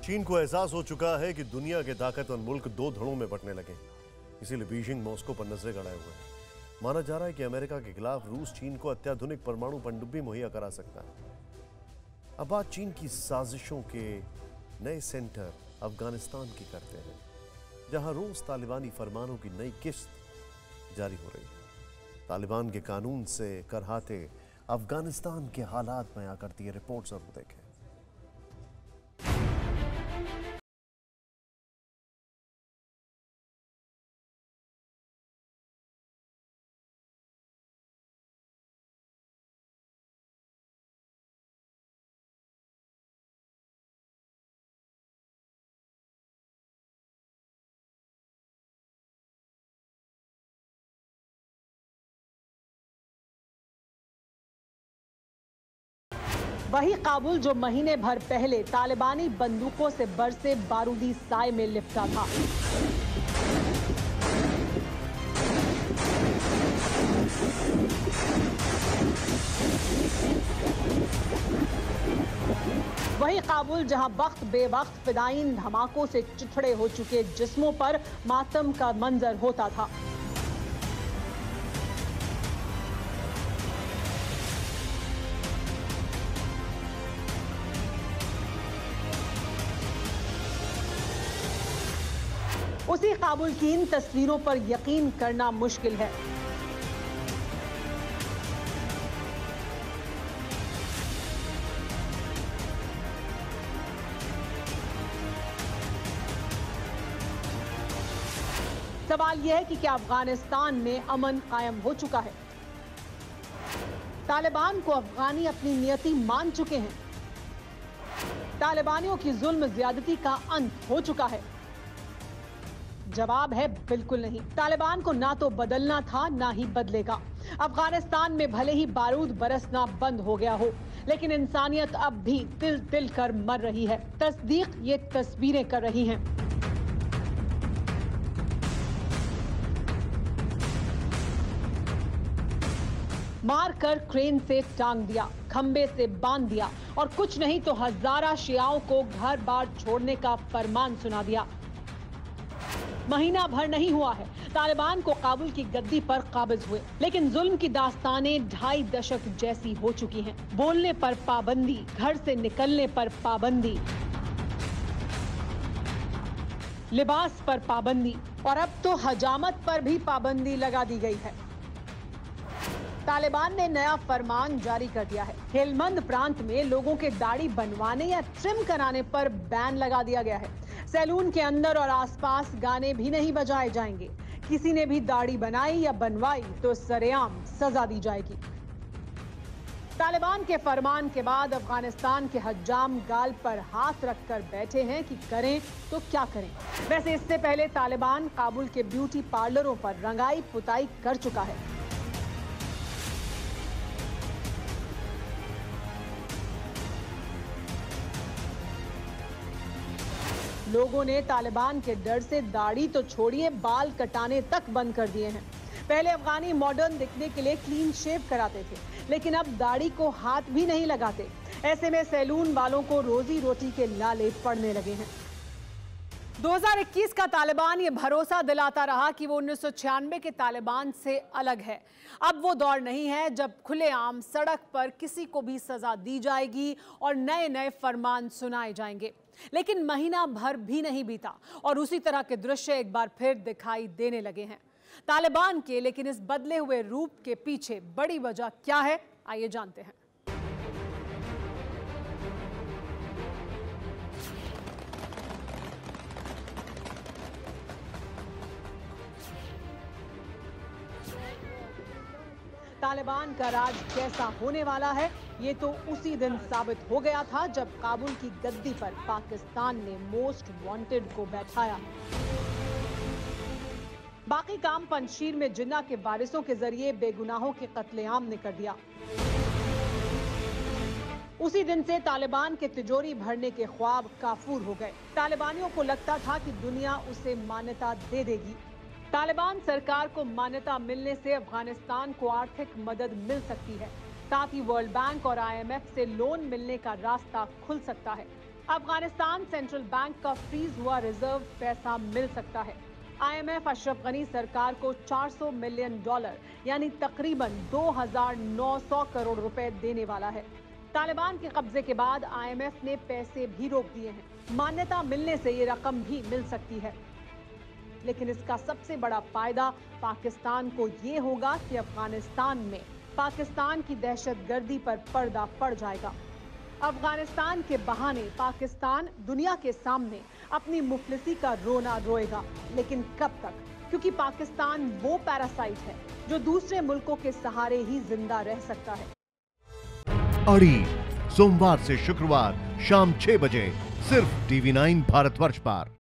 चीन को एहसास हो चुका है कि दुनिया के ताकतवर मुल्क दो धड़ों में बंटने लगे, इसीलिए बीजिंग मॉस्को पर नजरें गड़ाए हुए हैं। माना जा रहा है कि अमेरिका के खिलाफ रूस चीन को अत्याधुनिक परमाणु पनडुब्बी मुहैया करा सकता है। अब बात चीन की साजिशों के नए सेंटर अफगानिस्तान की करते हैं, जहां रोज तालिबानी फरमानों की नई किस्त जारी हो रही है। तालिबान के कानून से करहाते अफगानिस्तान के हालात बयां करती है रिपोर्ट, जरूर देखें। वही काबुल जो महीने भर पहले तालिबानी बंदूकों से बरसे बारूदी साए में लिपटा था। वही काबुल जहां वक्त बेवक्त फिदायीन धमाकों से चिथड़े हो चुके जिस्मों पर मातम का मंजर होता था। उसी काबुल की इन तस्वीरों पर यकीन करना मुश्किल है। सवाल यह है कि क्या अफगानिस्तान में अमन कायम हो चुका है? तालिबान को अफगानी अपनी नियति मान चुके हैं? तालिबानियों की जुल्म ज्यादती का अंत हो चुका है? जवाब है बिल्कुल नहीं। तालिबान को ना तो बदलना था, ना ही बदलेगा। अफगानिस्तान में भले ही बारूद बरसना बंद हो गया हो, लेकिन इंसानियत अब भी तिल तिल कर मर रही है। तस्दीक ये तस्वीरें कर रही हैं। मार कर क्रेन से टांग दिया, खंबे से बांध दिया और कुछ नहीं तो हजारा शियाओं को घर बार छोड़ने का फरमान सुना दिया। महीना भर नहीं हुआ है तालिबान को काबुल की गद्दी पर काबिज हुए, लेकिन जुल्म की दास्तानें 2.5 दशक जैसी हो चुकी हैं। बोलने पर पाबंदी, घर से निकलने पर पाबंदी, लिबास पर पाबंदी और अब तो हजामत पर भी पाबंदी लगा दी गई है। तालिबान ने नया फरमान जारी कर दिया है। हेलमंद प्रांत में लोगों के दाढ़ी बनवाने या ट्रिम कराने पर बैन लगा दिया गया है। सैलून के अंदर और आसपास गाने भी नहीं बजाए जाएंगे। किसी ने भी दाढ़ी बनाई या बनवाई तो सरेआम सजा दी जाएगी। तालिबान के फरमान के बाद अफगानिस्तान के हज्जाम गाल पर हाथ रखकर बैठे हैं कि करें तो क्या करें। वैसे इससे पहले तालिबान काबुल के ब्यूटी पार्लरों पर रंगाई पुताई कर चुका है। लोगों ने तालिबान के डर से दाढ़ी तो छोड़िए, बाल कटाने तक बंद कर दिए हैं। पहले अफगानी मॉडर्न दिखने के लिए क्लीन शेव कराते थे, लेकिन अब दाढ़ी को हाथ भी नहीं लगाते। ऐसे में सैलून वालों को रोजी रोटी के लाले पड़ने लगे हैं। 2021 का तालिबान ये भरोसा दिलाता रहा कि वो 1996 के तालिबान से अलग है। अब वो दौर नहीं है जब खुलेआम सड़क पर किसी को भी सजा दी जाएगी और नए नए फरमान सुनाए जाएंगे। लेकिन महीना भर भी नहीं बीता और उसी तरह के दृश्य एक बार फिर दिखाई देने लगे हैं तालिबान के। लेकिन इस बदले हुए रूप के पीछे बड़ी वजह क्या है, आइए जानते हैं। तालिबान का राज कैसा होने वाला है, ये तो उसी दिन साबित हो गया था जब काबुल की गद्दी पर पाकिस्तान ने मोस्ट वांटेड को बैठाया। बाकी काम पंजशीर में जिन्ना के वारिसों के जरिए बेगुनाहों के कत्लेआम ने कर दिया। उसी दिन से तालिबान के तिजोरी भरने के ख्वाब काफूर हो गए। तालिबानियों को लगता था कि दुनिया उसे मान्यता दे देगी। तालिबान सरकार को मान्यता मिलने से अफगानिस्तान को आर्थिक मदद मिल सकती है, साथ ही वर्ल्ड बैंक और IMF से लोन मिलने का रास्ता खुल सकता है। अफगानिस्तान सेंट्रल बैंक का फ्रीज हुआ रिजर्व पैसा मिल सकता है। आईएमएफ अशरफ गनी सरकार को $400 मिलियन यानी तकरीबन 2,900 करोड़ रुपए देने वाला है। तालिबान के कब्जे के बाद आईएमएफ ने पैसे भी रोक दिए हैं। मान्यता मिलने से ये रकम भी मिल सकती है, लेकिन इसका सबसे बड़ा फायदा पाकिस्तान को ये होगा कि अफगानिस्तान में पाकिस्तान की दहशतगर्दी पर पर्दा पड़ जाएगा। अफगानिस्तान के बहाने पाकिस्तान दुनिया के सामने अपनी मुफलिसी का रोना रोएगा, लेकिन कब तक? क्योंकि पाकिस्तान वो पैरासाइट है जो दूसरे मुल्कों के सहारे ही जिंदा रह सकता है। अड़ी सोमवार से शुक्रवार शाम 6 बजे सिर्फ TV9 भारतवर्ष पर।